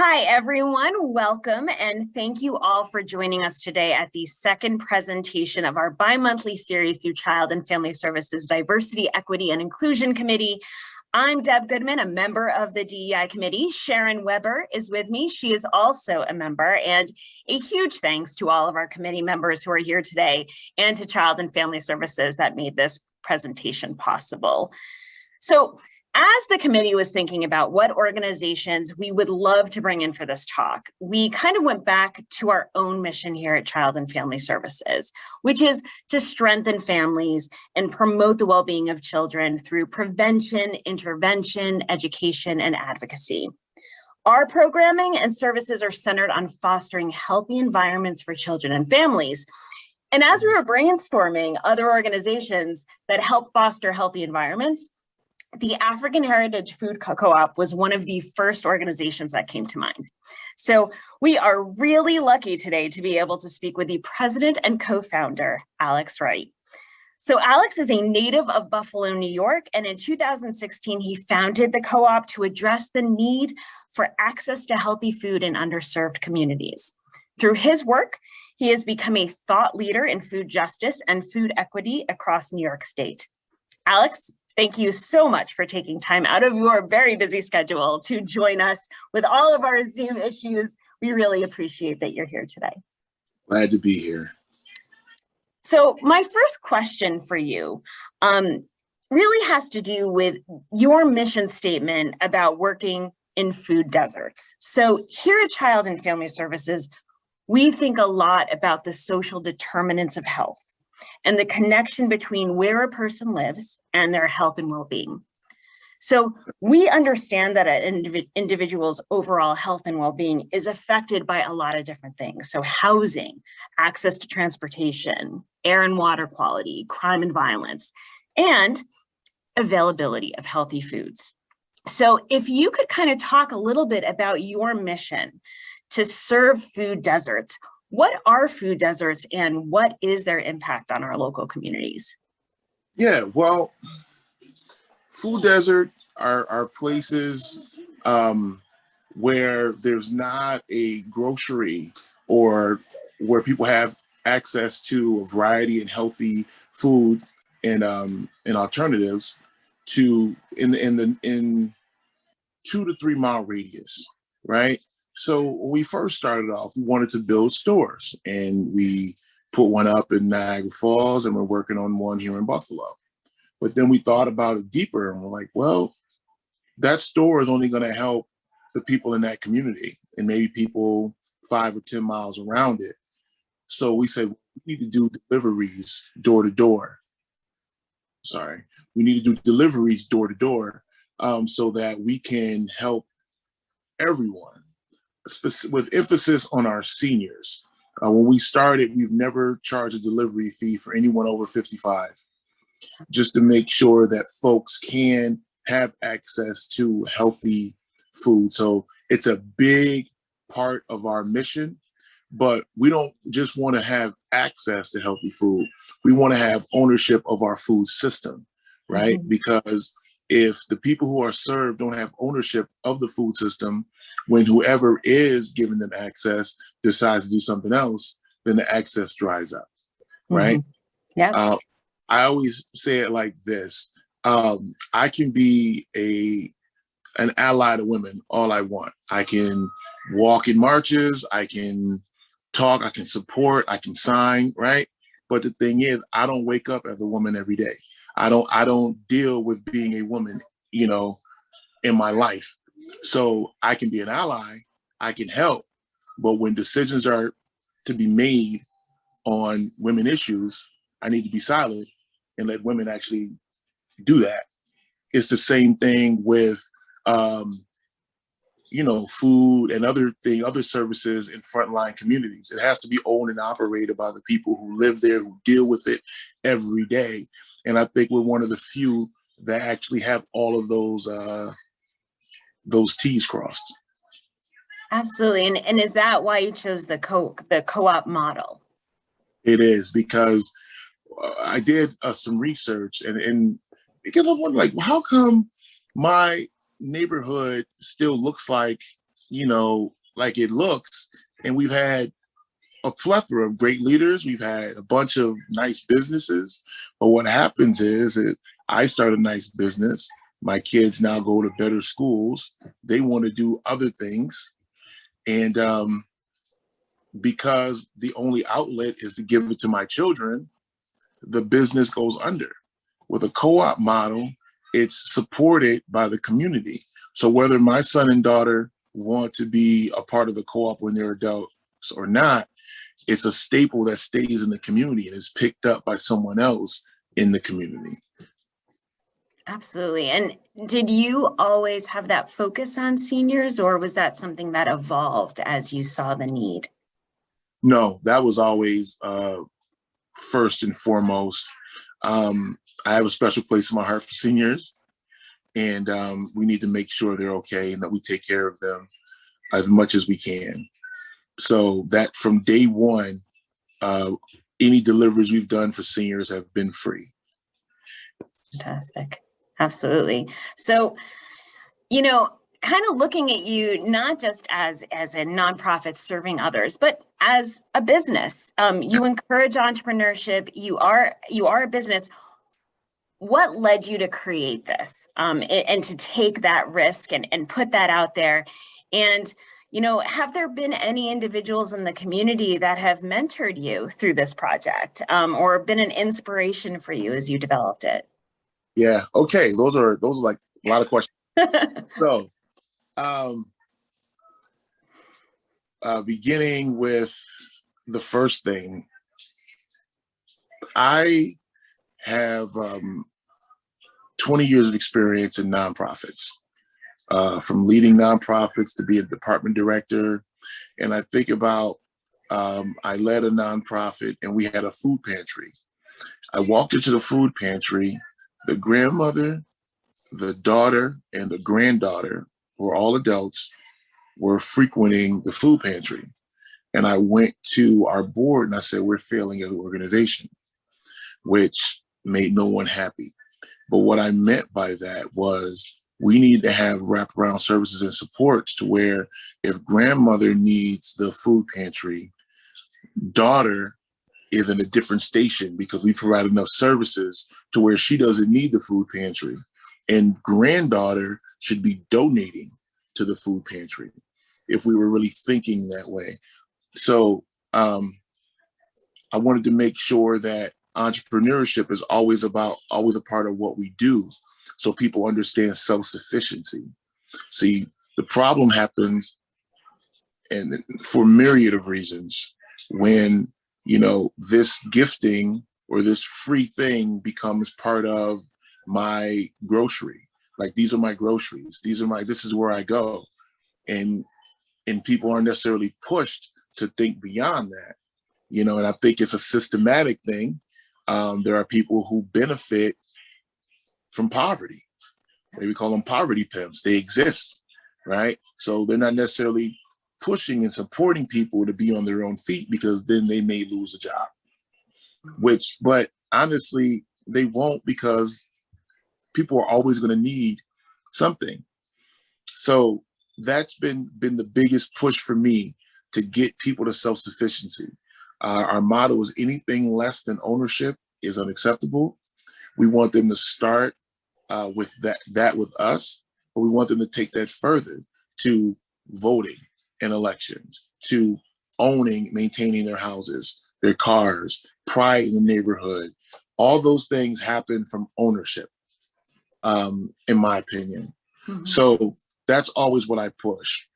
Hi, everyone. Welcome, and thank you all for joining us today at the second presentation of our bi-monthly series through Child and Family Services Diversity, Equity, and Inclusion Committee. I'm Deb Goodman, a member of the DEI Committee. Sharon Weber is with me. She is also a member, and a huge thanks to all of our committee members who are here today and to Child and Family Services that made this presentation possible. So, as the committee was thinking about what organizations we would love to bring in for this talk, we kind of went back to our own mission here at Child and Family Services, which is to strengthen families and promote the well-being of children through prevention, intervention, education, and advocacy. Our programming and services are centered on fostering healthy environments for children and families. And as we were brainstorming other organizations that help foster healthy environments, the African Heritage Food Co-op was one of the first organizations that came to mind. So we are really lucky today to be able to speak with the president and co-founder, Alex Wright. So Alex is a native of Buffalo, New York, and in 2016, he founded the co-op to address the need for access to healthy food in underserved communities. Through his work, he has become a thought leader in food justice and food equity across New York State. Alex, thank you so much for taking time out of your very busy schedule to join us with all of our Zoom issues. We really appreciate that you're here today. Glad to be here. So my first question for you really has to do with your mission statement about working in food deserts. So here at Child and Family Services, we think a lot about the social determinants of health and the connection between where a person lives and their health and well-being. So we understand that an individual's overall health and well-being is affected by a lot of different things. So housing, access to transportation, air and water quality, crime and violence, and availability of healthy foods. So if you could kind of talk a little bit about your mission to serve food deserts. What are food deserts and what is their impact on our local communities? Yeah, well, food desert are places where there's not a grocery or where people have access to a variety and healthy food and alternatives to in 2 to 3 mile radius, right? So when we first started off, we wanted to build stores, and we put one up in Niagara Falls, and we're working on one here in Buffalo. But then we thought about it deeper, and we're like, well, that store is only going to help the people in that community and maybe people 5 or 10 miles around it. So we said, we need to do deliveries door to door. We need to do deliveries door to door so that we can help everyone, with emphasis on our seniors. When we started, we've never charged a delivery fee for anyone over 55, just to make sure that folks can have access to healthy food. So it's a big part of our mission, but we don't just want to have access to healthy food. We want to have ownership of our food system, right? Mm-hmm. Because if the people who are served don't have ownership of the food system, when whoever is giving them access decides to do something else, then the access dries up, right? Mm-hmm. Yeah. I always say it like this. I can be an ally to women all I want. I can walk in marches, I can talk, I can support, I can sign, right? But the thing is, I don't wake up as a woman every day. I don't deal with being a woman, in my life. So I can be an ally, I can help, but when decisions are to be made on women issues, I need to be silent and let women actually do that. It's the same thing with, food and other services in frontline communities. It has to be owned and operated by the people who live there, who deal with it every day. And I think we're one of the few that actually have all of those T's crossed. Absolutely. And is that why you chose the co-op model? It is, because I did some research and because I wondered, like, how come my neighborhood still looks like like it looks. And we've had a plethora of great leaders. We've had a bunch of nice businesses. But what happens is I start a nice business. My kids now go to better schools. They want to do other things. And because the only outlet is to give it to my children, the business goes under. With a co-op model, it's supported by the community. So whether my son and daughter want to be a part of the co-op when they're adults or not, it's a staple that stays in the community and is picked up by someone else in the community. Absolutely. And did you always have that focus on seniors, or was that something that evolved as you saw the need? No, that was always first and foremost. I have a special place in my heart for seniors, and we need to make sure they're okay and that we take care of them as much as we can. So that from day one, any deliveries we've done for seniors have been free. Fantastic. Absolutely. So, kind of looking at you, not just as a nonprofit serving others, but as a business, you encourage entrepreneurship. You are a business. What led you to create this and to take that risk and put that out there? And, have there been any individuals in the community that have mentored you through this project or been an inspiration for you as you developed it? Yeah. Okay. Those are like a lot of questions. So, beginning with the first thing, I have 20 years of experience in nonprofits, from leading nonprofits to be a department director. And I think about, I led a nonprofit and we had a food pantry. I walked into the food pantry. The grandmother, the daughter, and the granddaughter, who are all adults, were frequenting the food pantry. And I went to our board and I said, we're failing as an organization, which made no one happy. But what I meant by that was we need to have wraparound services and supports to where if grandmother needs the food pantry, daughter is in a different station because we provide enough services to where she doesn't need the food pantry. And granddaughter should be donating to the food pantry if we were really thinking that way. So I wanted to make sure that entrepreneurship is always a part of what we do, so people understand self-sufficiency. See, the problem happens, and for a myriad of reasons, when this gifting or this free thing becomes part of my grocery. Like, these are my groceries. This is where I go. And people aren't necessarily pushed to think beyond that, and I think it's a systematic thing. There are people who benefit from poverty. Maybe call them poverty pimps. They exist, right? So they're not necessarily pushing and supporting people to be on their own feet, because then they may lose a job, but honestly, they won't, because people are always going to need something. So that's been the biggest push for me, to get people to self-sufficiency. Our motto is anything less than ownership is unacceptable. We want them to start with that with us, but we want them to take that further to voting in elections, to owning, maintaining their houses, their cars, pride in the neighborhood. All those things happen from ownership, in my opinion. Mm-hmm. So that's always what I push.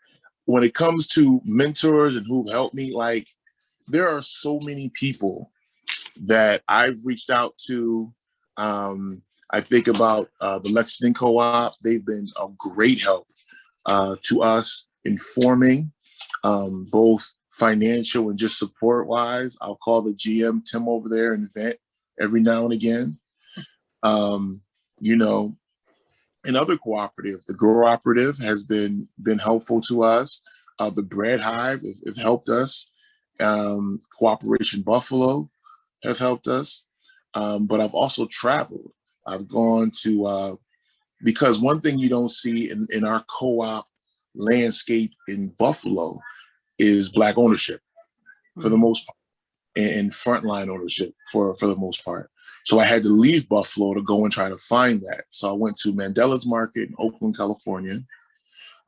When it comes to mentors and who've helped me, like, there are so many people that I've reached out to. I think about the Lexington Co-op. They've been a great help to us in forming, both financial and just support-wise. I'll call the GM, Tim, over there and vent every now and again. Another cooperative, the Grow Operative, has been helpful to us. The Bread Hive has helped us. Cooperation Buffalo have helped us. But I've also traveled. I've gone to, because one thing you don't see in our co-op landscape in Buffalo is Black ownership for the most part, and frontline ownership for the most part. So I had to leave Buffalo to go and try to find that. So I went to Mandela's Market in Oakland, California.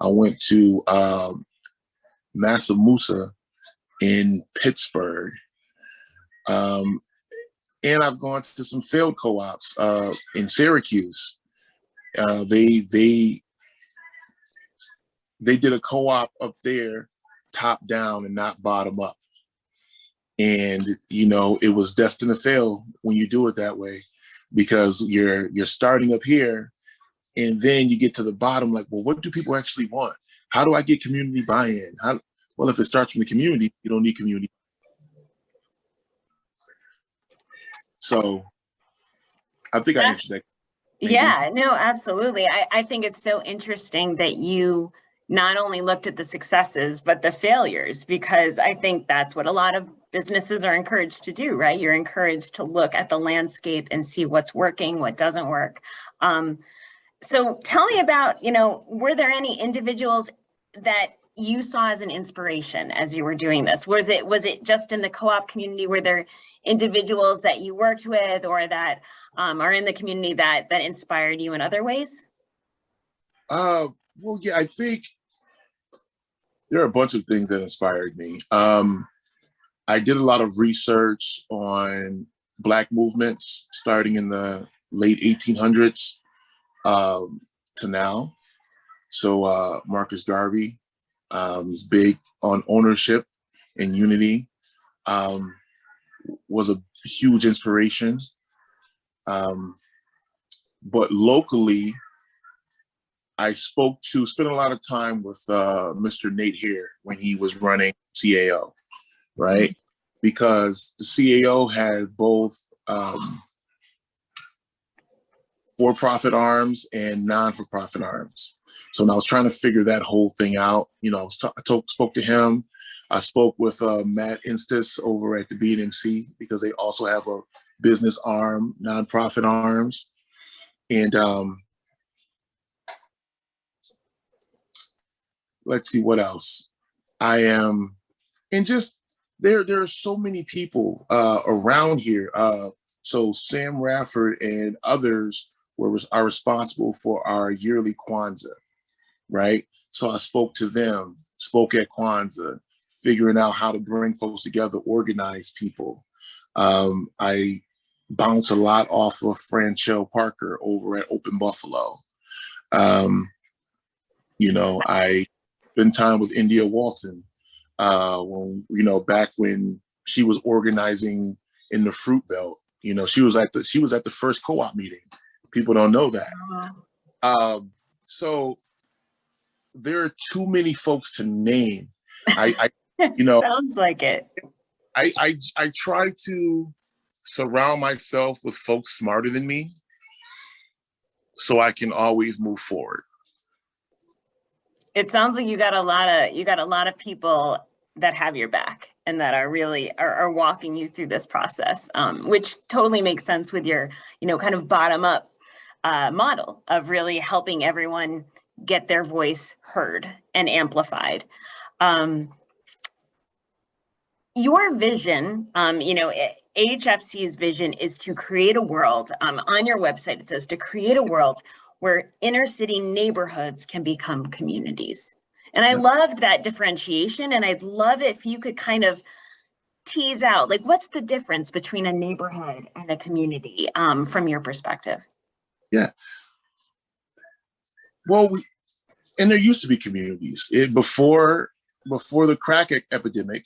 I went to Massa Musa in Pittsburgh. And I've gone to some failed co-ops in Syracuse. They did a co-op up there, top down and not bottom up. And, you know, it was destined to fail when you do it that way, because you're starting up here and then you get to the bottom, like, well, what do people actually want? How do I get community buy-in? Well, if it starts from the community, you don't need community. So I think I answered that. Maybe. Yeah, no, absolutely. I think it's so interesting that you not only looked at the successes, but the failures, because I think that's what a lot of businesses are encouraged to do, right? You're encouraged to look at the landscape and see what's working, what doesn't work. So tell me about, you know, were there any individuals that you saw as an inspiration as you were doing this? Was it just in the co-op community? Were there individuals that you worked with or that are in the community that inspired you in other ways? Well, yeah, I think there are a bunch of things that inspired me. I did a lot of research on Black movements starting in the late 1800s to now. So Marcus Garvey is big on ownership and unity, was a huge inspiration. But locally, I spent a lot of time with Mr. Nate here when he was running CAO, right? Because the CAO had both for-profit arms and non-for-profit arms. So when I was trying to figure that whole thing out, you know, I spoke to him. I spoke with Matt Instis over at the BNMC because they also have a business arm, nonprofit arms. And let's see what else. And just there are so many people around here. So Sam Rafford and others are responsible for our yearly Kwanzaa, right? So I spoke to them, spoke at Kwanzaa, figuring out how to bring folks together, organize people. I bounce a lot off of Franchell Parker over at Open Buffalo. You know, I spent time with India Walton when, you know, back when she was organizing in the Fruit Belt. You know, she was at the first co-op meeting. People don't know that. So there are too many folks to name. I you know, sounds like it. I try to surround myself with folks smarter than me so I can always move forward. It sounds like you got a lot of people that have your back and that are really are walking you through this process, which totally makes sense with your, you know, kind of bottom up model of really helping everyone get their voice heard and amplified. Your vision, you know, AHFC's vision is to create a world, on your website, it says to create a world where inner city neighborhoods can become communities. And I loved that differentiation. And I'd love it if you could kind of tease out, like, what's the difference between a neighborhood and a community from your perspective? Yeah. Well, and there used to be communities before the crack epidemic,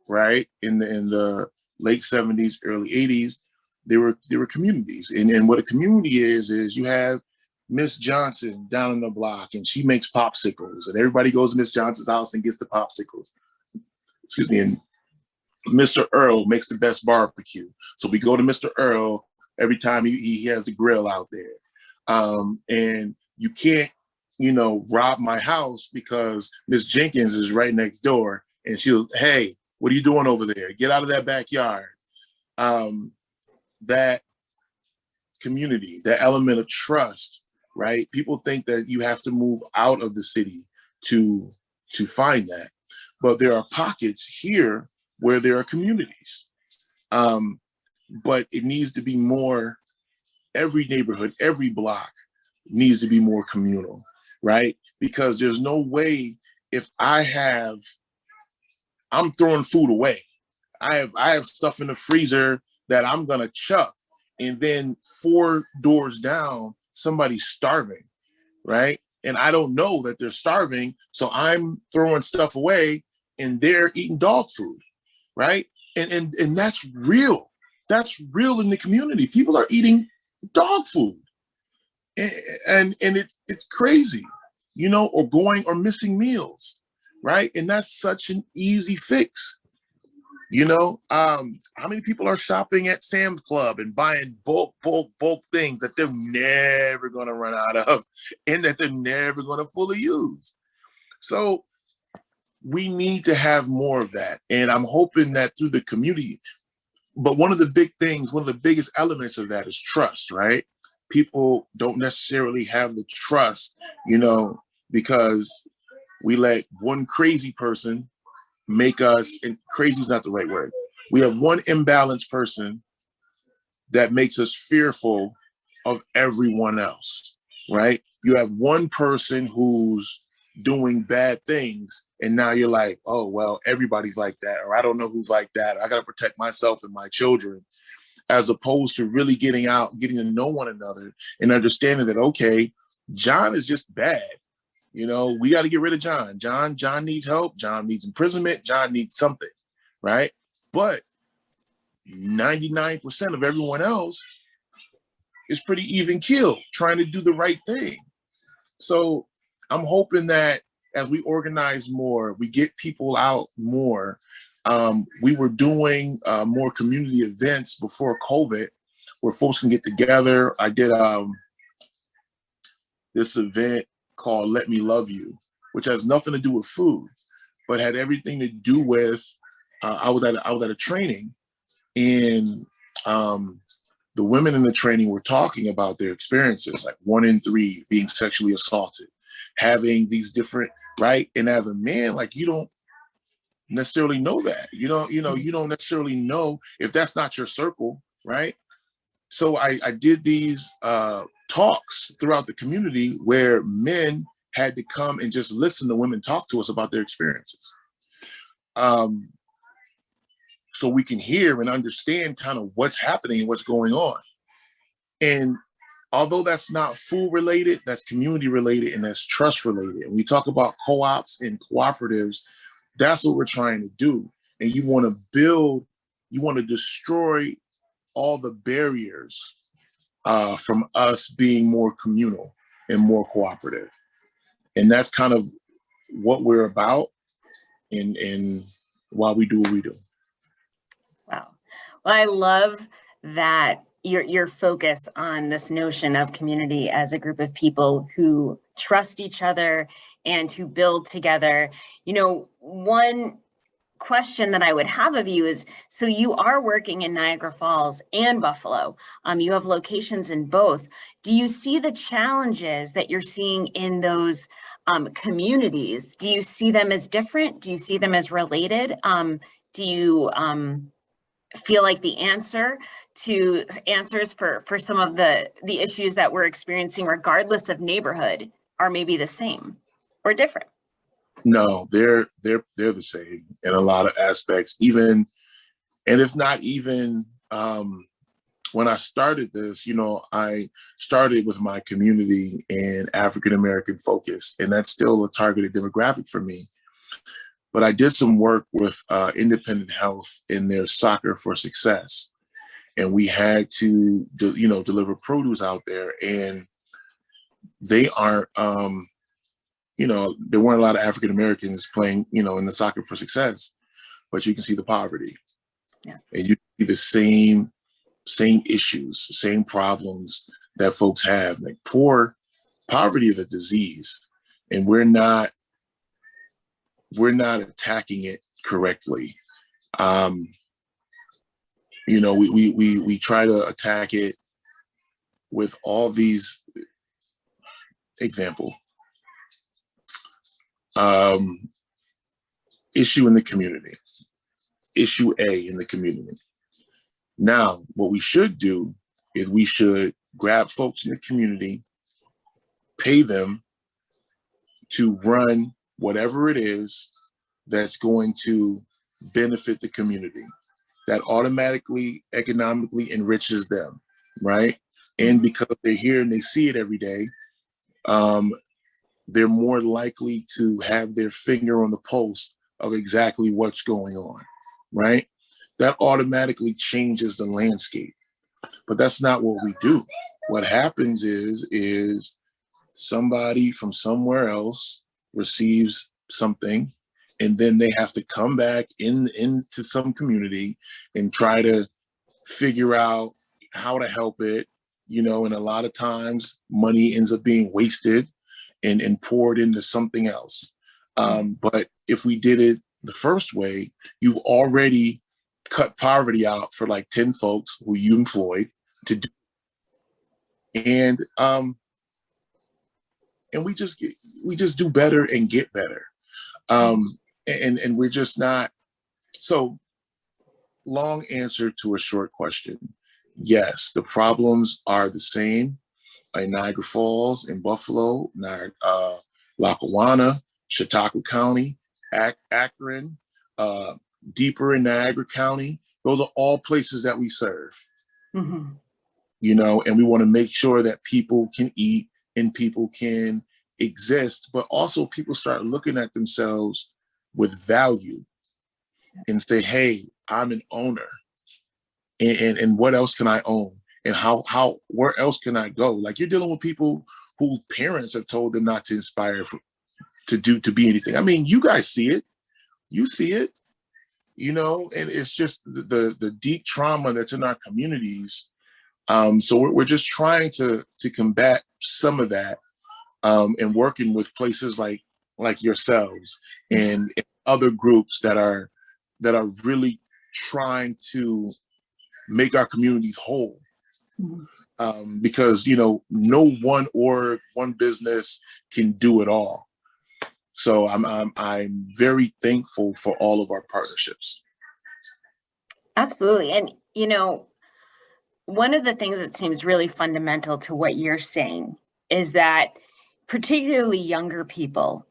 right? In the late 70s, early 80s, there were communities. And what a community is you have Miss Johnson down in the block and she makes popsicles and everybody goes to Miss Johnson's house and gets the popsicles. Excuse me. And Mr. Earl makes the best barbecue. So we go to Mr. Earl every time he has the grill out there. And you can't, you know, rob my house because Miss Jenkins is right next door and she'll, hey, what are you doing over there? Get out of that backyard. That community, that element of trust, right? People think that you have to move out of the city to find that. But there are pockets here where there are communities. But it needs to be more, every neighborhood, every block needs to be more communal, right? Because there's no way if I'm throwing food away. I have stuff in the freezer that I'm gonna chuck, and then 4 doors down, somebody's starving, right? And I don't know that they're starving, so I'm throwing stuff away and they're eating dog food, right? And that's real. That's real in the community. People are eating dog food. And it's crazy, or missing meals, right? And that's such an easy fix. How many people are shopping at Sam's Club and buying bulk things that they're never going to run out of and that they're never going to fully use? So we need to have more of that. And I'm hoping that through the community, but one of the biggest elements of that is trust, right? People don't necessarily have the trust, because we let one crazy person make us, and crazy is not the right word. We have one imbalanced person that makes us fearful of everyone else, right? You have one person who's doing bad things, and now you're like, oh, well, everybody's like that, or I don't know who's like that. I got to protect myself and my children, as opposed to really getting out, getting to know one another and understanding that, okay, John is just bad. We got to get rid of John. John needs help. John needs imprisonment. John needs something, right? But 99% of everyone else is pretty even keeled, trying to do the right thing. So I'm hoping that as we organize more, we get people out more. We were doing more community events before COVID where folks can get together. I did this event called Let Me Love You, which has nothing to do with food, but had everything to do with, I was at a training, and the women in the training were talking about their experiences, like 1 in 3 being sexually assaulted, having these different, right? And as a man, like, you don't necessarily know that. You don't necessarily know if that's not your circle, right? So I did these talks throughout the community where men had to come and just listen to women talk to us about their experiences. So we can hear and understand kind of what's happening and what's going on. And although that's not food related, that's community related and that's trust related. And we talk about co-ops and cooperatives, that's what we're trying to do. And you want to destroy all the barriers from us being more communal and more cooperative. And that's kind of what we're about and why we do what we do. Wow. Well, I love that your focus on this notion of community as a group of people who trust each other and who build together. One question that I would have of you is, so you are working in Niagara Falls and Buffalo. You have locations in both. Do you see the challenges that you're seeing in those communities? Do you see them as different? Do you see them as related? Do you feel like the answers for some of the issues that we're experiencing, regardless of neighborhood, are maybe the same or different? No, they're the same in a lot of aspects, even, and if not even, when I started this, I started with my community and African-American focus, and that's still a targeted demographic for me. But I did some work with Independent Health in their Soccer for Success. And we had to, deliver produce out there, and they aren't, there weren't a lot of African Americans playing, in the Soccer for Success, but you can see the poverty. Yeah. And you see the same issues, same problems that folks have. Like poverty is a disease, and we're not attacking it correctly. We try to attack it with all these example. issue in the community, issue A in the community. Now, what we should do is we should grab folks in the community, pay them to run whatever it is that's going to benefit the community, that automatically, economically enriches them, right? And because they're here and they see it every day, they're more likely to have their finger on the pulse of exactly what's going on, right? That automatically changes the landscape. But that's not what we do. What happens is somebody from somewhere else receives something, and then they have to come back into some community and try to figure out how to help it, and a lot of times money ends up being wasted and poured into something else. But if we did it the first way, you've already cut poverty out for like 10 folks who you employed to do. And we just do better and get better. And we're just not. So, long answer to a short question. Yes, the problems are the same in Niagara Falls, in Buffalo, Lackawanna, Chautauqua County, Akron, deeper in Niagara County. Those are all places that we serve. And we want to make sure that people can eat and people can exist, but also people start looking at themselves with value and say, hey, I'm an owner. And what else can I own? And where else can I go? Like, you're dealing with people whose parents have told them not to inspire to be anything. I mean, you guys see it. You see it, and it's just the deep trauma that's in our communities. So we're just trying to combat some of that, and working with places like yourselves and other groups that are really trying to make our communities whole. Because no one business can do it all. So I'm very thankful for all of our partnerships. Absolutely. And one of the things that seems really fundamental to what you're saying is that particularly younger people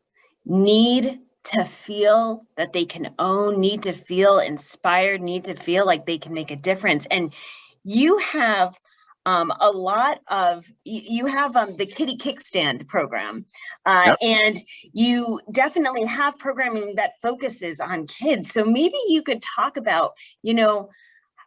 need to feel that they can own, need to feel inspired, need to feel like they can make a difference. And you have the Kitty Kickstand program, Yep. and you definitely have programming that focuses on kids. So maybe you could talk about,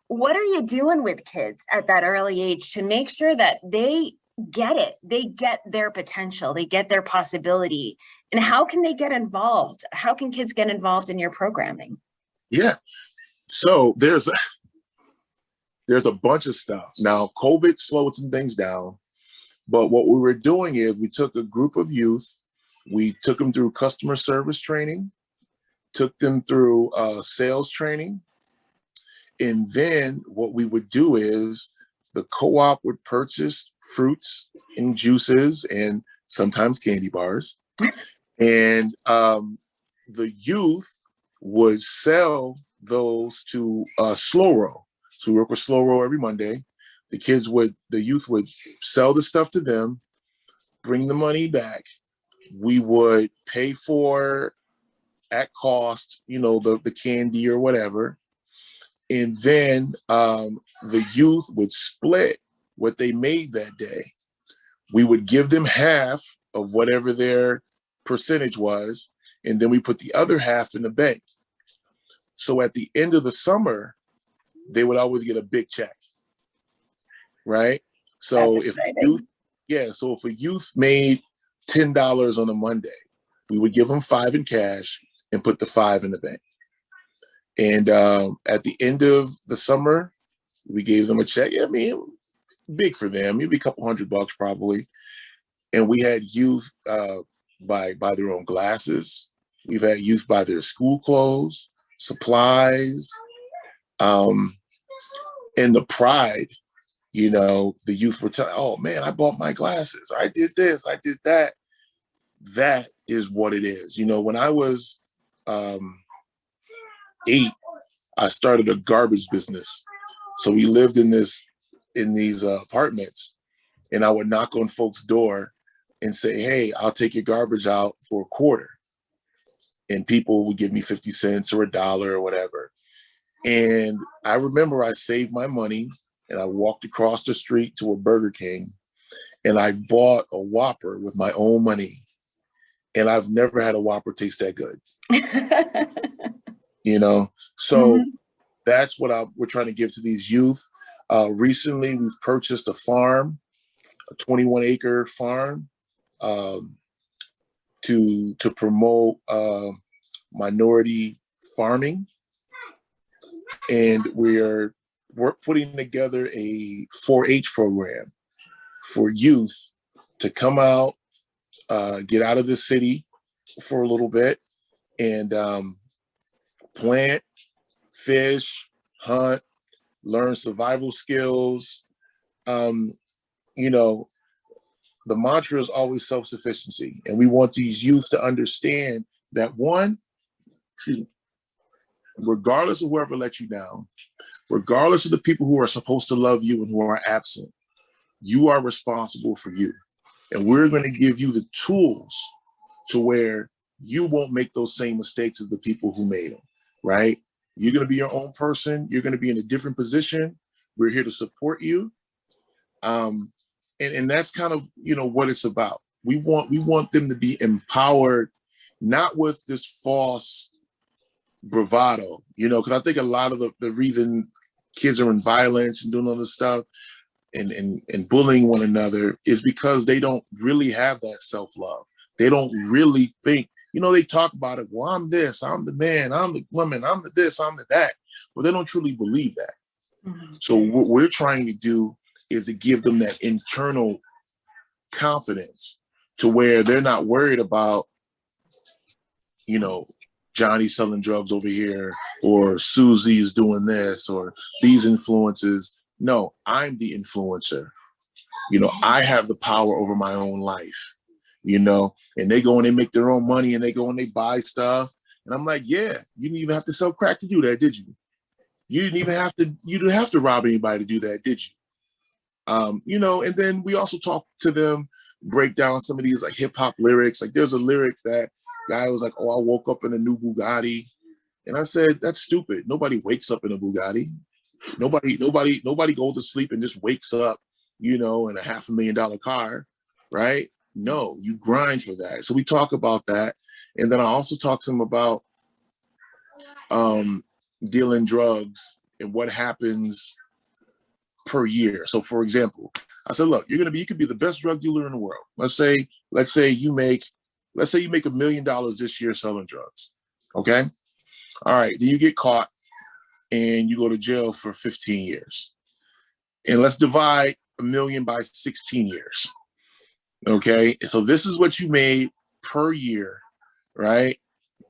what are you doing with kids at that early age to make sure that they get it, they get their potential, they get their possibility, and how can they get involved? How can kids get involved in your programming? Yeah. So there's a bunch of stuff. Now, COVID slowed some things down, but what we were doing is we took a group of youth, we took them through customer service training, took them through sales training, and then what we would do is the co-op would purchase fruits and juices and sometimes candy bars, and the youth would sell those to Slow Roll. So we work with Slow Roll every Monday. The youth would sell the stuff to them, bring the money back. We would pay for at cost, the candy or whatever. And then the youth would split what they made that day. We would give them half of whatever their percentage was, and then we put the other half in the bank. So at the end of the summer, they would always get a big check, right? So if a youth made $10 on a Monday, we would give them $5 in cash and put the $5 in the bank. And at the end of the summer, we gave them a check. I mean, big for them, maybe a couple $100 probably. And we had youth buy their own glasses. We've had youth buy their school clothes, supplies, and the pride. The youth were telling, "Oh man, I bought my glasses. I did this. I did that." that is what it is. You know, when I was 8, I started a garbage business. So we lived in these apartments, and I would knock on folks' door and say, "Hey, I'll take your garbage out for a quarter." And people would give me 50 cents or $1 or whatever. And I remember I saved my money and I walked across the street to a Burger King and I bought a Whopper with my own money. And I've never had a Whopper taste that good. You know, so that's what we're trying to give to these youth. Recently, we've purchased a farm, a 21-acre farm, to promote minority farming. And we're putting together a 4-H program for youth to come out, get out of the city for a little bit, and plant, fish, hunt, learn survival skills. You know, the mantra is always self-sufficiency. And we want these youth to understand that regardless of whoever let you down, regardless of the people who are supposed to love you and who are absent, you are responsible for you. And we're going to give you the tools to where you won't make those same mistakes as the people who made them, right? You're going to be your own person. You're going to be in a different position. We're here to support you. And that's kind of, you know, what it's about. We want them to be empowered, not with this false bravado, you know, because I think a lot of the reason kids are in violence and doing all this stuff and bullying one another is because they don't really have that self-love. They don't really think, you know, they talk about it. Well, I'm this, I'm the man, I'm the woman, I'm the this, I'm the that. Well, they don't truly believe that. So what we're trying to do is to give them that internal confidence to where they're not worried about, you know, Johnny selling drugs over here, or Susie is doing this, or these influences. No, I'm the influencer. You know, I have the power over my own life, you know, and they go and they make their own money and they go and they buy stuff. And I'm like, yeah, you didn't even have to sell crack to do that, did you? You didn't have to rob anybody to do that, did you? You know, and then we also talk to them, break down some of these like hip hop lyrics. Like there's a lyric that guy was like, "Oh, I woke up in a new Bugatti." And I said, that's stupid. Nobody wakes up in a Bugatti. Nobody goes to sleep and just wakes up, you know, in a $500,000 car, right? No, you grind for that. So we talk about that. And then I also talk to them about dealing drugs and what happens per year. So for example, I said, look, you could be the best drug dealer in the world. Let's say you make $1 million this year selling drugs. Okay. All right. Then you get caught and you go to jail for 15 years. And let's divide 1 million by 16 years. Okay. So this is what you made per year, right?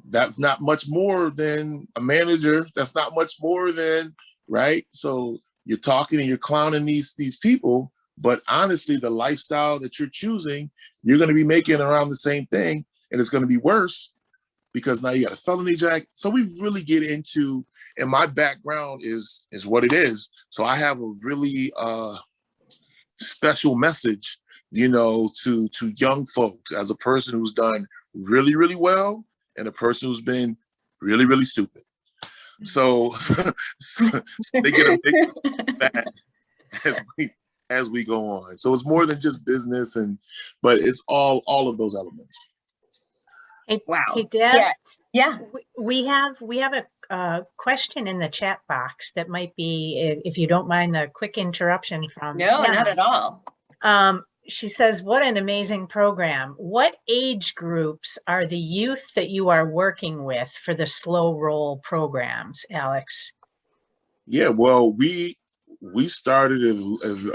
That's not much more than a manager. That's not much more than, right? So you're talking and you're clowning these people, but honestly, the lifestyle that you're choosing, you're going to be making around the same thing, and it's going to be worse because now you got a felony jack. So we really get into, and my background is what it is. So I have a really special message, you know, to young folks as a person who's done really, really well and a person who's been really, really stupid. So they get a big back as we go on. So it's more than just business, but it's all of those elements. Hey, wow. Hey, Deb. Yeah. We have a question in the chat box that might be, if you don't mind the quick interruption from. No, Anna. not at all. She says, what an amazing program. What age groups are the youth that you are working with for the slow roll programs, Alex? Yeah, well, we started as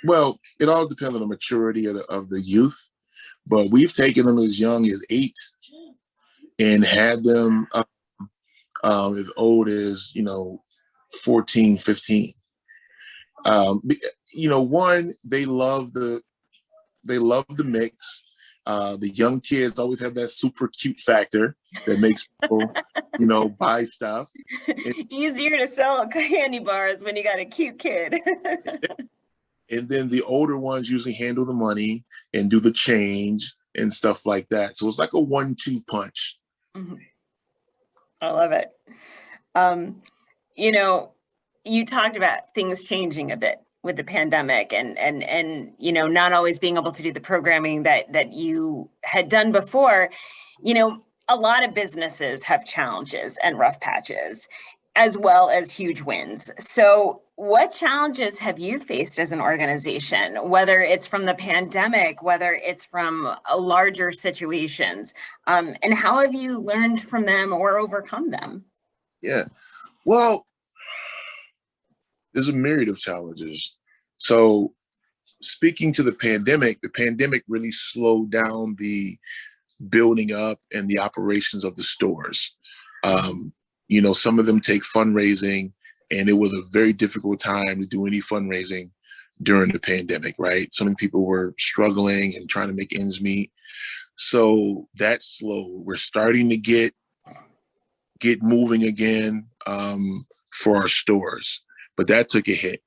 well, it all depends on the maturity of the youth, but we've taken them as young as 8 and had them as old as, 14, 15. One, they love the mix. The young kids always have that super cute factor that makes people, buy stuff. Easier to sell candy bars when you got a cute kid. And then the older ones usually handle the money and do the change and stuff like that. So it's like a 1-2 punch. Mm-hmm. I love it. You talked about things changing a bit with the pandemic and not always being able to do the programming that you had done before. A lot of businesses have challenges and rough patches, as well as huge wins. So what challenges have you faced as an organization, whether it's from the pandemic, whether it's from larger situations, and how have you learned from them or overcome them? Yeah, well, there's a myriad of challenges. So speaking to the pandemic really slowed down the building up and the operations of the stores. Some of them take fundraising, and it was a very difficult time to do any fundraising during the pandemic, right? So many people were struggling and trying to make ends meet. So that's slow. We're starting to get moving again for our stores, but that took a hit.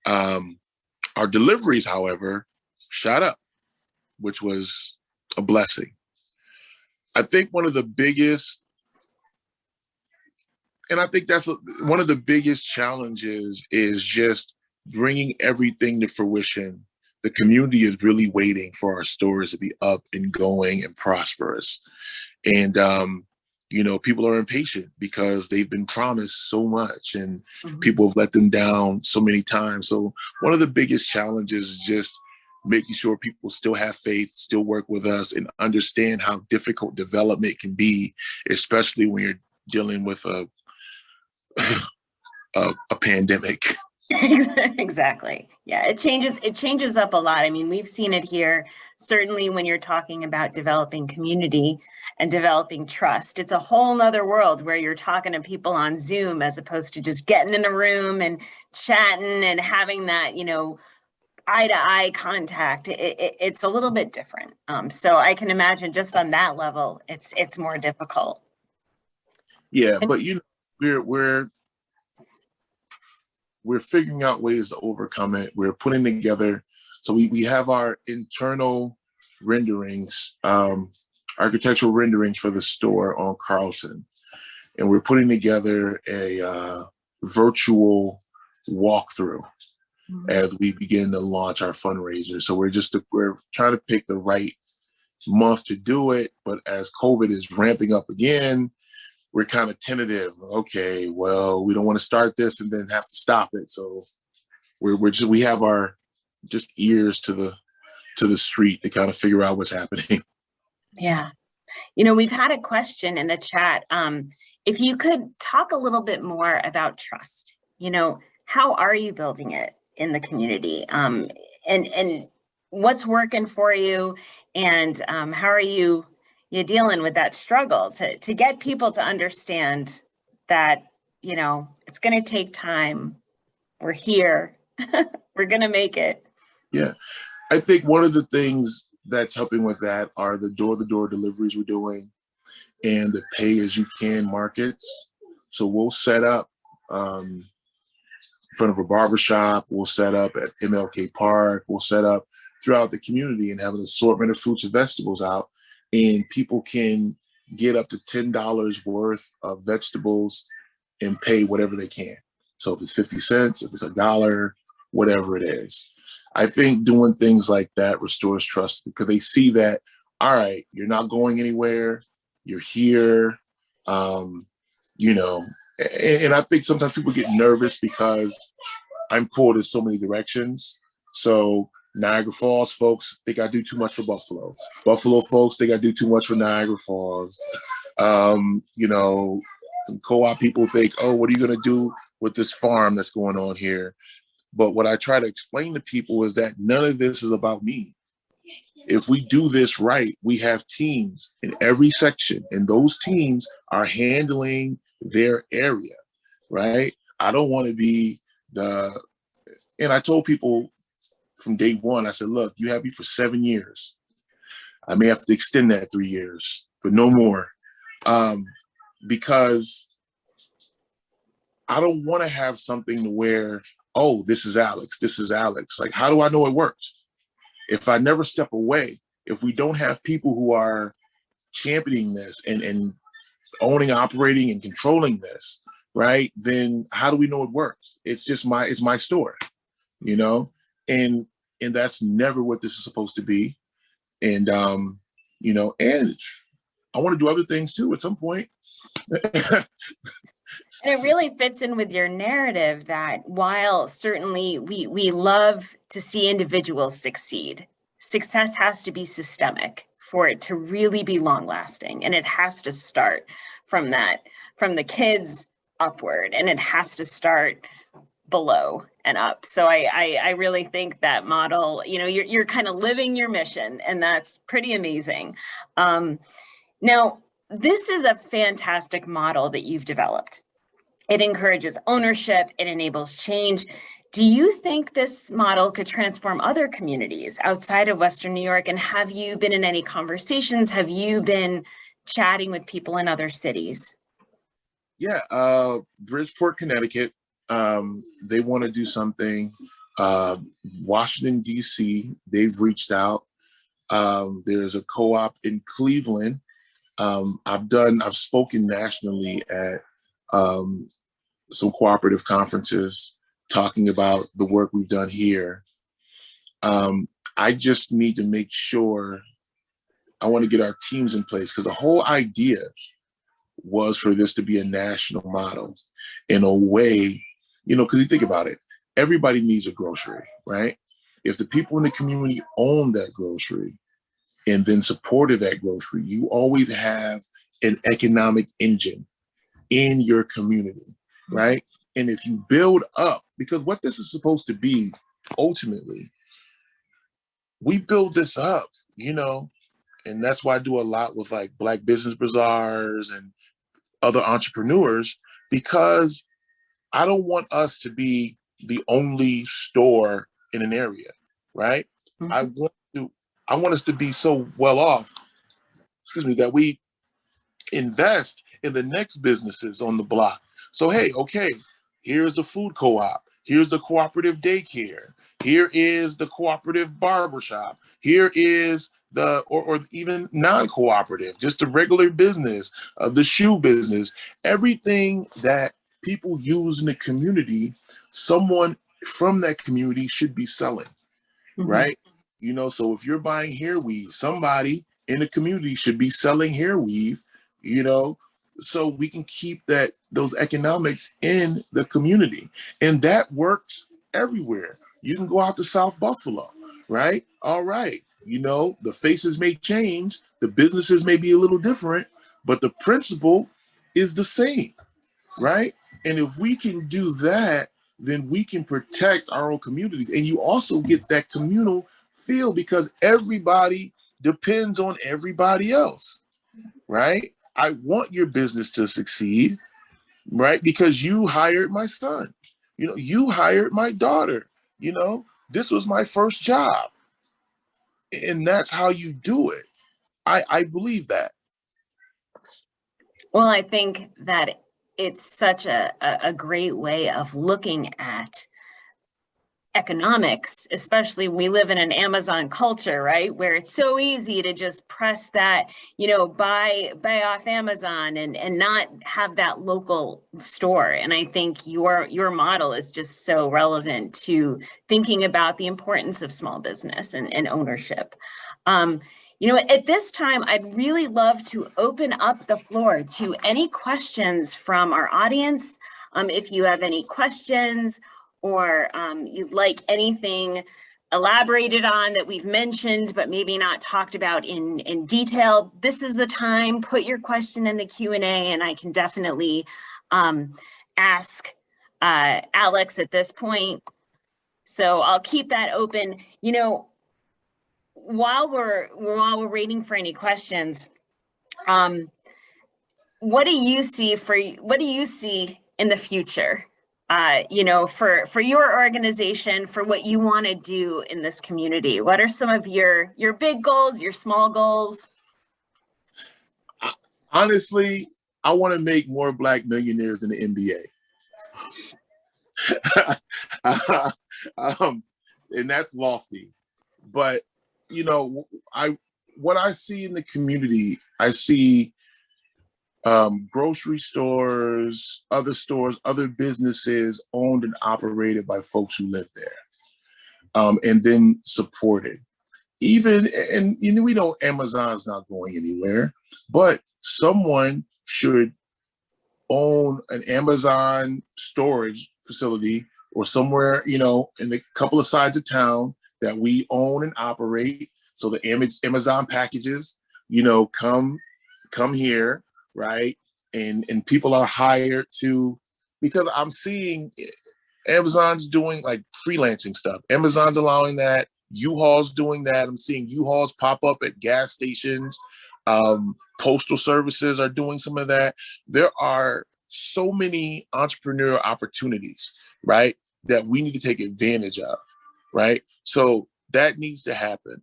Our deliveries, however, shot up, which was a blessing. I think one of the biggest challenges is just bringing everything to fruition. The community is really waiting for our stores to be up and going and prosperous. And, people are impatient because they've been promised so much and people have let them down so many times. So one of the biggest challenges is just making sure people still have faith, still work with us, and understand how difficult development can be, especially when you're dealing with a pandemic. Exactly. Yeah, it changes up a lot. I mean, we've seen it here, certainly when you're talking about developing community and developing trust. It's a whole nother world where you're talking to people on Zoom as opposed to just getting in a room and chatting and having that, eye-to-eye contact. It's a little bit different. So I can imagine just on that level, it's more difficult. Yeah, but we're figuring out ways to overcome it. We're putting together, so we have our internal renderings, architectural renderings for the store on Carlton. And we're putting together a virtual walkthrough as we begin to launch our fundraiser. So we're trying to pick the right month to do it. But as COVID is ramping up again, we're kind of tentative. Okay, well, we don't want to start this and then have to stop it. So we have our just ears to the street to kind of figure out what's happening. Yeah. We've had a question in the chat. If you could talk a little bit more about trust, how are you building it in the community? And what's working for you? And how are you're dealing with that struggle to get people to understand that, it's going to take time. We're here. We're going to make it. Yeah. I think one of the things that's helping with that are the door-to-door deliveries we're doing and the pay-as-you-can markets. So we'll set up in front of a barbershop. We'll set up at MLK Park. We'll set up throughout the community and have an assortment of fruits and vegetables out. And people can get up to $10 worth of vegetables and pay whatever they can. So if it's 50 cents, if it's $1, whatever it is. I think doing things like that restores trust because they see that, all right, you're not going anywhere, you're here, and I think sometimes people get nervous because I'm pulled in so many directions. So Niagara Falls folks think I do too much for Buffalo. Buffalo folks think I do too much for Niagara Falls. Some co-op people think, oh, what are you going to do with this farm that's going on here? But what I try to explain to people is that none of this is about me. If we do this right, we have teams in every section, and those teams are handling their area, right? I don't want to be and I told people from day one, I said, look, you have me for 7 years. I may have to extend that 3 years, but no more. Because I don't want to have something to where, oh, this is Alex, this is Alex. Like, how do I know it works? If I never step away, if we don't have people who are championing this and owning, operating, and controlling this, right, then how do we know it works? It's my store, you know? And that's never what this is supposed to be. And, you know, and I want to do other things too at some point. And it really fits in with your narrative that while certainly we love to see individuals succeed, success has to be systemic for it to really be long lasting. And it has to start from the kids upward, and it has to start below and up. So I really think that model, you know, you're kind of living your mission, and that's pretty amazing. Now, this is a fantastic model that you've developed. It encourages ownership, it enables change. Do you think this model could transform other communities outside of Western New York? And have you been in any conversations? Have you been chatting with people in other cities? Yeah, Bridgeport, Connecticut, they want to do something. Washington, D.C., they've reached out. There's a co-op in Cleveland. I've spoken nationally at some cooperative conferences talking about the work we've done here. I just need to make sure, I want to get our teams in place, because the whole idea was for this to be a national model in a way, you know, because you think about it, everybody needs a grocery, right? If the people in the community own that grocery and then supported that grocery, you always have an economic engine in your community, right? And if you build up, because what this is supposed to be, ultimately, we build this up, you know, and that's why I do a lot with like Black business bazaars and other entrepreneurs, because I don't want us to be the only store in an area, right? Mm-hmm. I want us to be so well off, that we invest in the next businesses on the block. So, hey, okay, here's the food co-op. Here's the cooperative daycare. Here is the cooperative barbershop. Here is the, or even non-cooperative, just the regular business, the shoe business, everything that people use in the community, someone from that community should be selling, mm-hmm. right? You know, so if you're buying hair weave, somebody in the community should be selling hair weave, you know, so we can keep those economics in the community. And that works everywhere. You can go out to South Buffalo, right? All right. You know, the faces may change, the businesses may be a little different, but the principle is the same, right? And if we can do that, then we can protect our own communities. And you also get that communal feel, because everybody depends on everybody else, right? I want your business to succeed, right? Because you hired my son, you know, you hired my daughter, you know, this was my first job. And that's how you do it. I believe that. Well, I think that it's such a great way of looking at economics, especially we live in an Amazon culture, right? Where it's so easy to just press that, you know, buy off Amazon and not have that local store. And I think your model is just so relevant to thinking about the importance of small business and ownership. You know, at this time, I'd really love to open up the floor to any questions from our audience. If you have any questions, or you'd like anything elaborated on that we've mentioned, but maybe not talked about in detail, this is the time. Put your question in the Q&A, and I can definitely ask Alex at this point. So I'll keep that open. You know, while we're waiting for any questions, what do you see in the future for your organization, for what you want to do in this community? What are some of your big goals, your small goals? Honestly, I want to make more Black millionaires in the NBA. And that's lofty, but what I see in the community, I see grocery stores, other businesses owned and operated by folks who live there, and then supported. And we know Amazon's not going anywhere, but someone should own an Amazon storage facility or somewhere, in a couple of sides of town that we own and operate. So the Amazon packages, come here, right? And people are hired because I'm seeing Amazon's doing like freelancing stuff. Amazon's allowing that. U-Haul's doing that. I'm seeing U-Hauls pop up at gas stations. Postal services are doing some of that. There are so many entrepreneurial opportunities, right, that we need to take advantage of, right? So that needs to happen.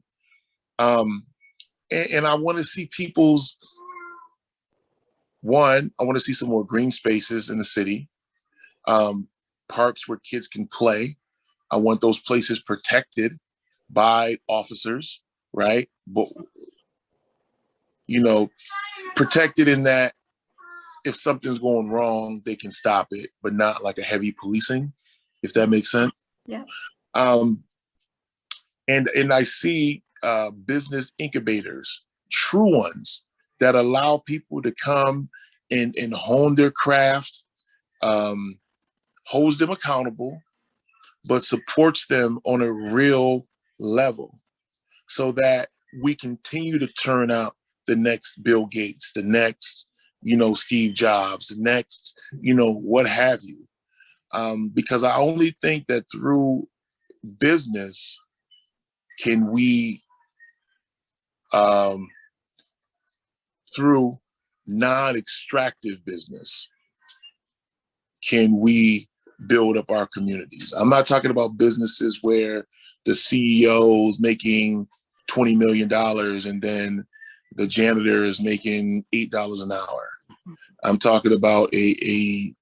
And I want to see I want to see some more green spaces in the city, parks where kids can play. I want those places protected by officers, right? But, protected in that if something's going wrong, they can stop it, but not like a heavy policing, if that makes sense. Yeah. And I see business incubators, true ones, that allow people to come and hone their craft, holds them accountable, but supports them on a real level so that we continue to turn out the next Bill Gates, the next, Steve Jobs, the next, what have you. Because I only think that through business can we, through non-extractive business, can we build up our communities. I'm not talking about businesses where the CEO is making $20 million and then the janitor is making $8 an hour. I'm talking about an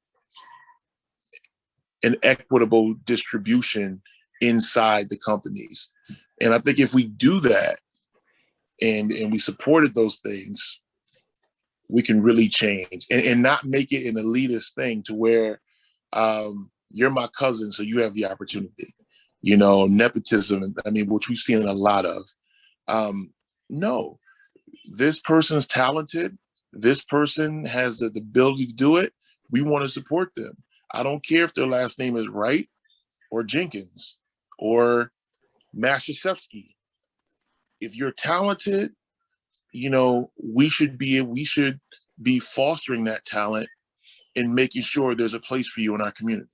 equitable distribution inside the companies. And I think if we do that and we supported those things, we can really change and not make it an elitist thing to where you're my cousin, so you have the opportunity, nepotism, which we've seen a lot of. No, this person's talented. This person has the ability to do it. We want to support them. I don't care if their last name is Wright or Jenkins or Mashashevsky. If you're talented, we should be fostering that talent and making sure there's a place for you in our community.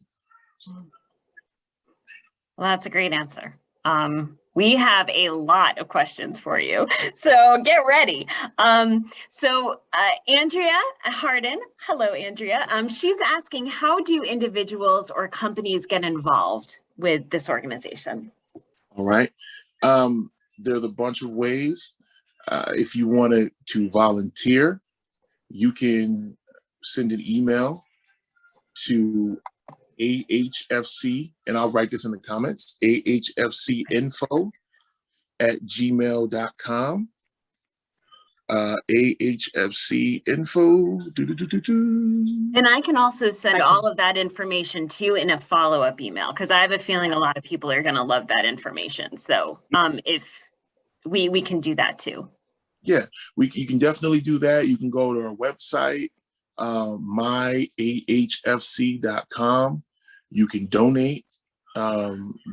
Well, that's a great answer. We have a lot of questions for you, so get ready. Andrea Harden, hello, Andrea. She's asking, how do individuals or companies get involved with this organization? All right. There's a bunch of ways. If you wanted to volunteer, you can send an email to AHFC, and I'll write this in the comments, ahfcinfo@gmail.com. AHFcinfo. And I can also send all of that information to you in a follow-up email, because I have a feeling a lot of people are going to love that information. So if we can do that too. Yeah, you can definitely do that. You can go to our website, myahfc.com. You can donate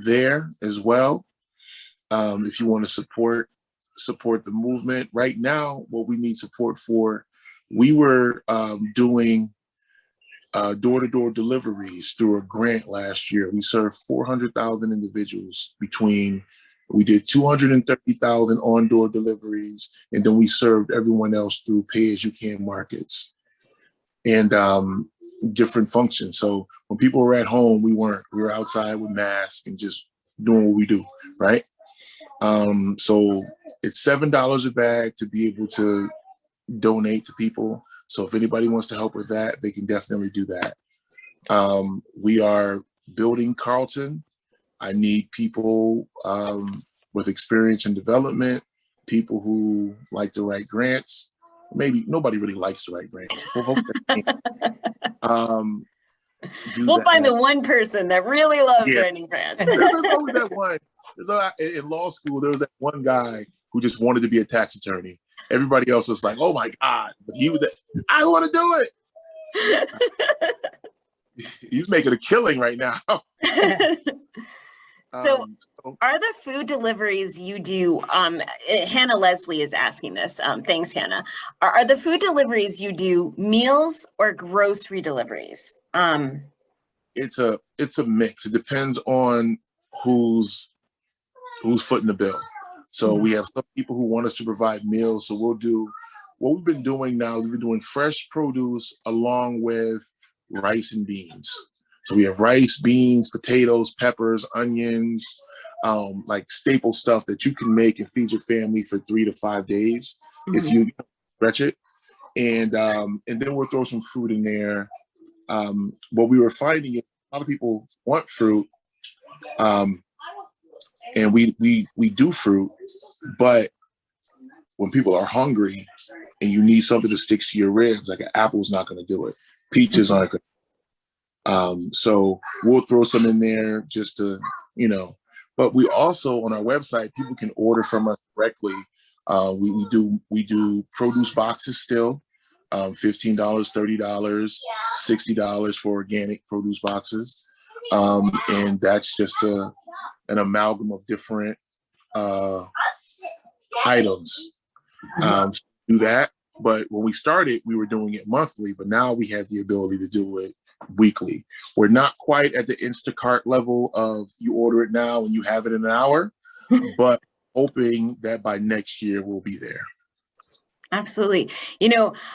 there as well. If you want to support the movement. Right now, what we need support for, we were doing door-to-door deliveries through a grant last year. We served 400,000 individuals we did 230,000 on-door deliveries, and then we served everyone else through pay-as-you-can markets. And different functions. So when people were at home, we weren't. We were outside with masks and just doing what we do, right? So it's $7 a bag to be able to donate to people. So if anybody wants to help with that, they can definitely do that. We are building Carlton. I need people with experience in development, people who like to write grants. Maybe nobody really likes to write grants. We'll find the one person that really loves writing grants. There's always that one. In law school, there was that one guy who just wanted to be a tax attorney. Everybody else was like, oh my God. But he was, I want to do it. He's making a killing right now. So are the food deliveries you do, Hannah Leslie is asking this, thanks Hannah. Are the food deliveries you do meals or grocery deliveries? It's a mix. It depends on who's footing the bill. So we have some people who want us to provide meals. So we'll do, what we've been doing now, we've been doing fresh produce along with rice and beans. So we have rice, beans, potatoes, peppers, onions, like staple stuff that you can make and feed your family for 3 to 5 days if you stretch it. And then we'll throw some fruit in there. What we were finding is a lot of people want fruit, and we do fruit, but when people are hungry and you need something that sticks to your ribs, like an apple's not going to do it. Peaches aren't going to. So we'll throw some in there just to, but we also, on our website, people can order from us directly. We do produce boxes still, $15, $30, $60 for organic produce boxes. And that's just an amalgam of different items. Do that. But when we started, we were doing it monthly, but now we have the ability to do it weekly. We're not quite at the Instacart level of you order it now and you have it in an hour, but hoping that by next year we'll be there. Absolutely.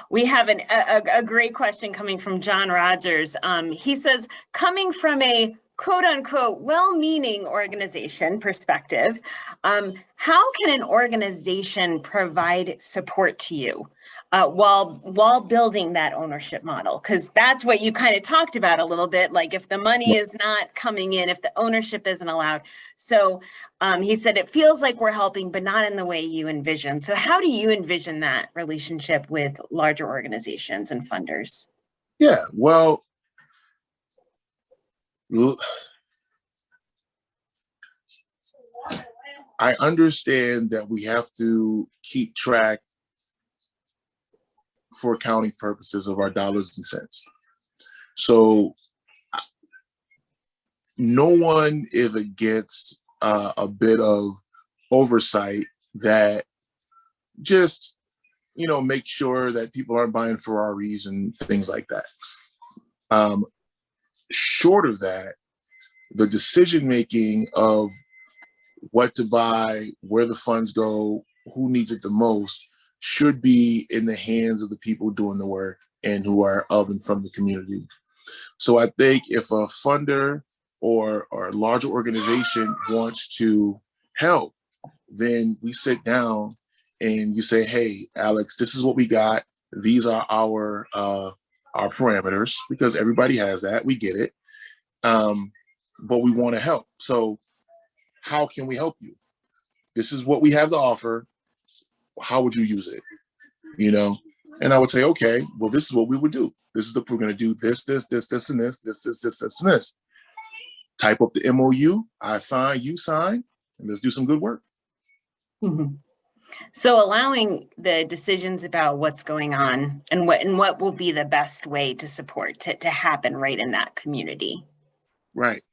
We have a great question coming from John Rogers. He says, coming from a quote unquote well-meaning organization perspective, how can an organization provide support to you while building that ownership model? Because that's what you kind of talked about a little bit, like if the money is not coming in, if the ownership isn't allowed. So he said, it feels like we're helping, but not in the way you envision. So how do you envision that relationship with larger organizations and funders? Yeah, well, I understand that we have to keep track for accounting purposes of our dollars and cents. So no one is against a bit of oversight that just, make sure that people aren't buying Ferraris and things like that. Short of that, the decision-making of what to buy, where the funds go, who needs it the most, should be in the hands of the people doing the work and who are of and from the community. So I think if a funder or a larger organization wants to help, then we sit down and you say, hey, Alex, this is what we got. These are our parameters, because everybody has that. We get it. But we want to help. So how can we help you? This is what we have to offer. How would you use it? And I would say, okay, well, this is what we would do. We're going to do this, and this. Type up the MOU, I sign, you sign, and let's do some good work. Mm-hmm. So allowing the decisions about what's going on and what will be the best way to support to happen right in that community. Right.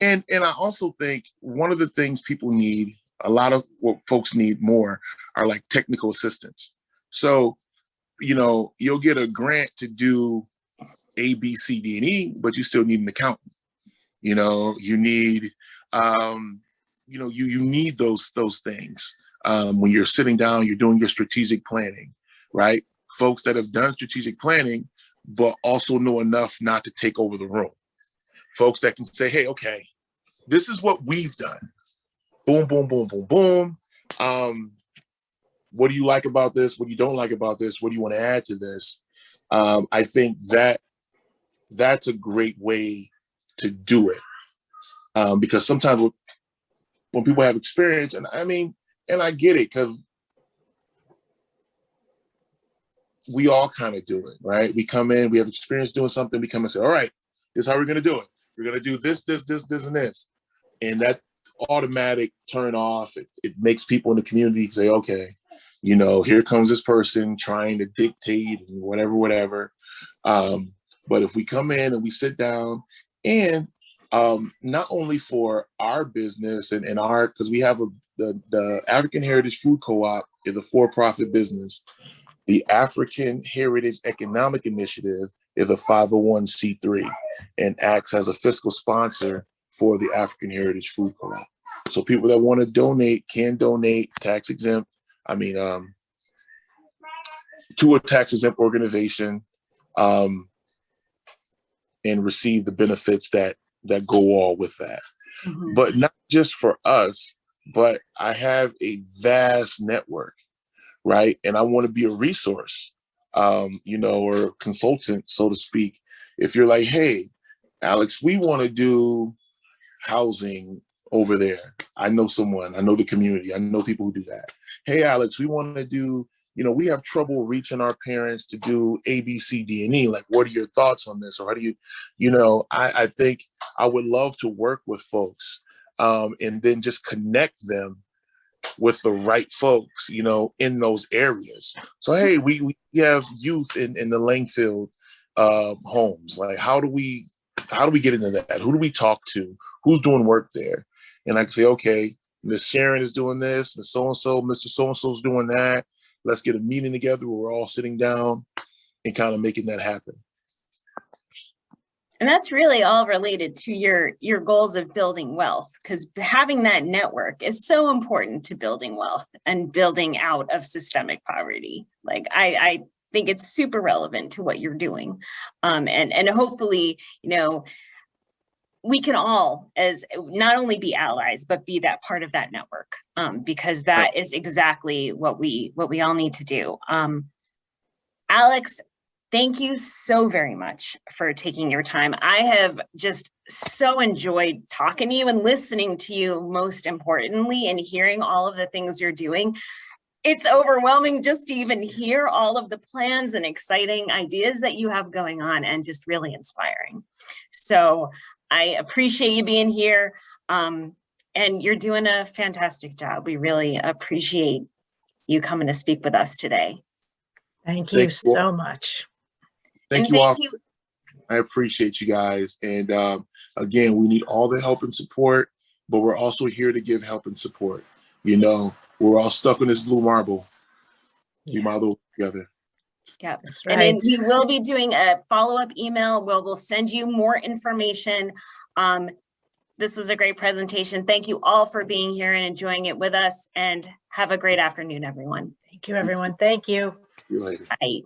And I also think one of the things people need, a lot of what folks need more, are like technical assistance. So, you'll get a grant to do A, B, C, D, and E, but you still need an accountant. You need, you need those things. When you're sitting down, you're doing your strategic planning, right? Folks that have done strategic planning but also know enough not to take over the room. Folks that can say, hey, okay, this is what we've done. Boom, boom, boom, boom, boom. What do you like about this? What you don't like about this? What do you want to add to this? I think that's a great way to do it. Because sometimes when people have experience, and I get it, because we all kind of do it, right? We come in, we have experience doing something, we come and say, all right, this is how we're going to do it. We're going to do this, this, this, this, and this. And that automatic turn off. It makes people in the community say, okay, here comes this person trying to dictate and whatever. But if we come in and we sit down, and not only for our business and because we have the African Heritage Food Co-op is a for-profit business. The African Heritage Economic Initiative is a 501c3 and acts as a fiscal sponsor for the African Heritage Food Co-op. So people that want to donate can donate, tax exempt. To a tax exempt organization, and receive the benefits that go all with that. Mm-hmm. But not just for us, but I have a vast network, right? And I want to be a resource, or a consultant, so to speak. If you're like, hey, Alex, we want to do housing over there. I know someone, I know the community, I know people who do that. Hey, Alex, we want to do, we have trouble reaching our parents to do A, B, C, D, and E. Like, what are your thoughts on this? Or how do you, I think I would love to work with folks and then just connect them with the right folks, in those areas. So, hey, we have youth in the Langfield homes. Like, how do we get into that? Who do we talk to? Who's doing work there? And I can say, okay, Miss Sharon is doing this, Miss so-and-so, Mr. So-and-so is doing that. Let's get a meeting together where we're all sitting down and kind of making that happen. And that's really all related to your goals of building wealth, because having that network is so important to building wealth and building out of systemic poverty. Like, I think it's super relevant to what you're doing. And hopefully, we can all, as not only be allies, but be that part of that network, because that is exactly what we all need to do. Alex, thank you so very much for taking your time. I have just so enjoyed talking to you and listening to you, most importantly, and hearing all of the things you're doing. It's overwhelming just to even hear all of the plans and exciting ideas that you have going on, and just really inspiring. So I appreciate you being here, and you're doing a fantastic job. We really appreciate you coming to speak with us today. Thank you so much. Thank you all. I appreciate you guys. And again, we need all the help and support, but we're also here to give help and support. We're all stuck on this blue marble. We might as well work together. Yeah, that's right. And then we will be doing a follow-up email where we'll send you more information. This was a great presentation. Thank you all for being here and enjoying it with us, and have a great afternoon, everyone. Thank you, everyone. Thank you. See you later. Bye.